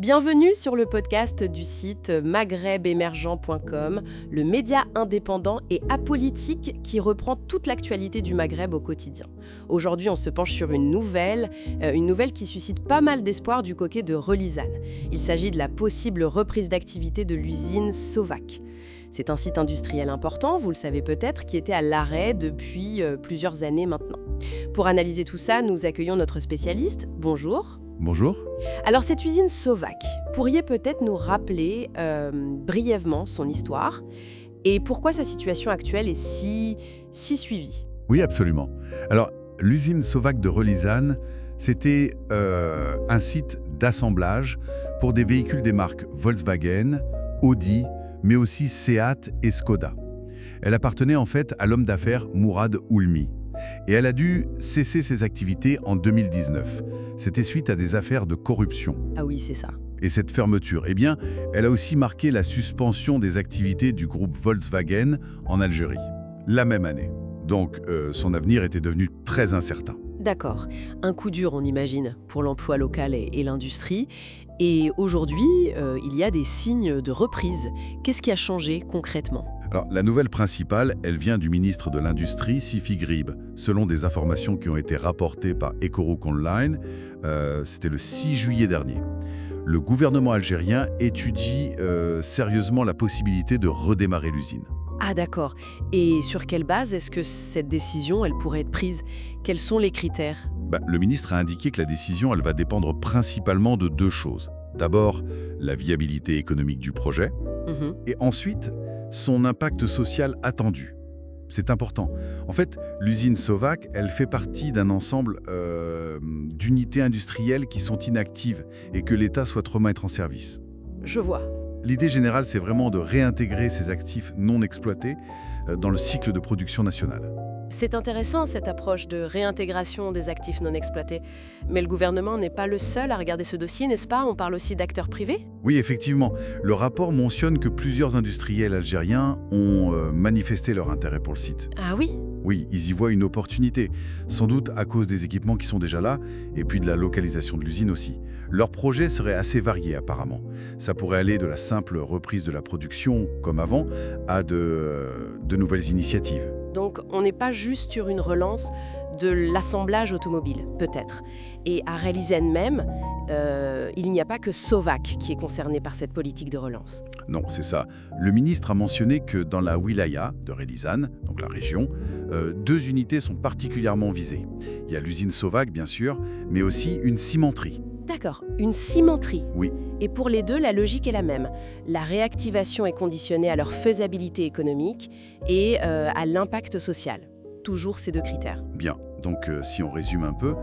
Bienvenue sur le podcast du site maghrebemergent.com, le média indépendant et apolitique qui reprend toute l'actualité du Maghreb au quotidien. Aujourd'hui, on se penche sur une nouvelle qui suscite pas mal d'espoir du côté de Relizane. Il s'agit de la possible reprise d'activité de l'usine Sovac. C'est un site industriel important, vous le savez peut-être, qui était à l'arrêt depuis plusieurs années maintenant. Pour analyser tout ça, nous accueillons notre spécialiste. Bonjour. Bonjour. Alors cette usine Sovac, pourriez peut-être nous rappeler brièvement son histoire et pourquoi sa situation actuelle est si suivie? Oui, absolument. Alors, l'usine Sovac de Relizane, c'était un site d'assemblage pour des véhicules des marques Volkswagen, Audi, mais aussi Seat et Skoda. Elle appartenait en fait à l'homme d'affaires Mourad Oulmi. Et elle a dû cesser ses activités en 2019. C'était suite à des affaires de corruption. Ah oui, c'est ça. Et cette fermeture, eh bien, elle a aussi marqué la suspension des activités du groupe Volkswagen en Algérie, la même année. Donc, son avenir était devenu très incertain. D'accord. Un coup dur, on imagine, pour l'emploi local et l'industrie. Et aujourd'hui, il y a des signes de reprise. Qu'est-ce qui a changé concrètement ? Alors, la nouvelle principale, elle vient du ministre de l'Industrie, Sifi Grib. Selon des informations qui ont été rapportées par Ecorouc Online, c'était le 6 juillet dernier. Le gouvernement algérien étudie sérieusement la possibilité de redémarrer l'usine. Ah d'accord. Et sur quelle base est-ce que cette décision, elle pourrait être prise ? Quels sont les critères ? Le ministre a indiqué que la décision, elle va dépendre principalement de deux choses. D'abord, la viabilité économique du projet, et ensuite, son impact social attendu. C'est important. En fait, l'usine Sovac, elle fait partie d'un ensemble d'unités industrielles qui sont inactives et que l'État souhaite remettre en service. Je vois. L'idée générale, c'est vraiment de réintégrer ces actifs non exploités dans le cycle de production nationale. C'est intéressant cette approche de réintégration des actifs non exploités. Mais le gouvernement n'est pas le seul à regarder ce dossier, n'est-ce pas ? On parle aussi d'acteurs privés ? Oui, effectivement. Le rapport mentionne que plusieurs industriels algériens ont manifesté leur intérêt pour le site. Ah oui ? Oui, ils y voient une opportunité, sans doute à cause des équipements qui sont déjà là, et puis de la localisation de l'usine aussi. Leur projet serait assez varié apparemment. Ça pourrait aller de la simple reprise de la production, comme avant, à de nouvelles initiatives. Donc on n'est pas juste sur une relance de l'assemblage automobile, peut-être. Et à Relizane même, il n'y a pas que Sovac qui est concerné par cette politique de relance. Non, c'est ça. Le ministre a mentionné que dans la wilaya de Relizane, donc la région, deux unités sont particulièrement visées. Il y a l'usine Sovac, bien sûr, mais aussi une cimenterie. D'accord, une cimenterie. Oui. Et pour les deux, la logique est la même. La réactivation est conditionnée à leur faisabilité économique et à l'impact social. Toujours ces deux critères. Bien, donc si on résume un peu,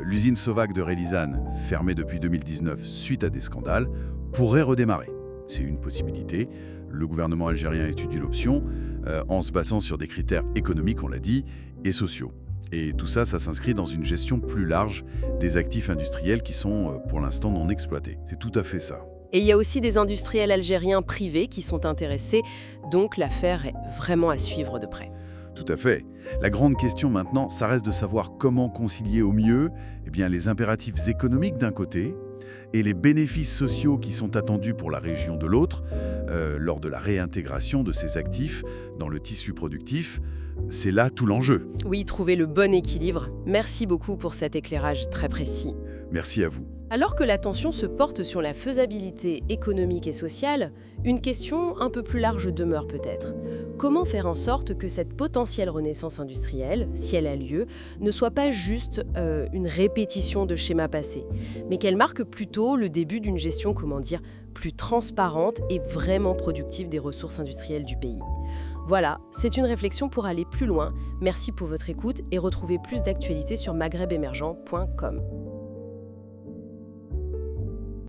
l'usine Sovac de Relizane, fermée depuis 2019 suite à des scandales, pourrait redémarrer. C'est une possibilité. Le gouvernement algérien étudie l'option en se basant sur des critères économiques, on l'a dit, et sociaux. Et tout ça, ça s'inscrit dans une gestion plus large des actifs industriels qui sont pour l'instant non exploités. C'est tout à fait ça. Et il y a aussi des industriels algériens privés qui sont intéressés, donc l'affaire est vraiment à suivre de près. Tout à fait. La grande question maintenant, ça reste de savoir comment concilier au mieux les impératifs économiques d'un côté et les bénéfices sociaux qui sont attendus pour la région de l'autre lors de la réintégration de ces actifs dans le tissu productif. C'est là tout l'enjeu. Oui, trouver le bon équilibre. Merci beaucoup pour cet éclairage très précis. Merci à vous. Alors que l'attention se porte sur la faisabilité économique et sociale, une question un peu plus large demeure peut-être. Comment faire en sorte que cette potentielle renaissance industrielle, si elle a lieu, ne soit pas juste une répétition de schémas passés, mais qu'elle marque plutôt le début d'une gestion, plus transparente et vraiment productive des ressources industrielles du pays. Voilà, c'est une réflexion pour aller plus loin. Merci pour votre écoute et retrouvez plus d'actualités sur maghrebemergent.com.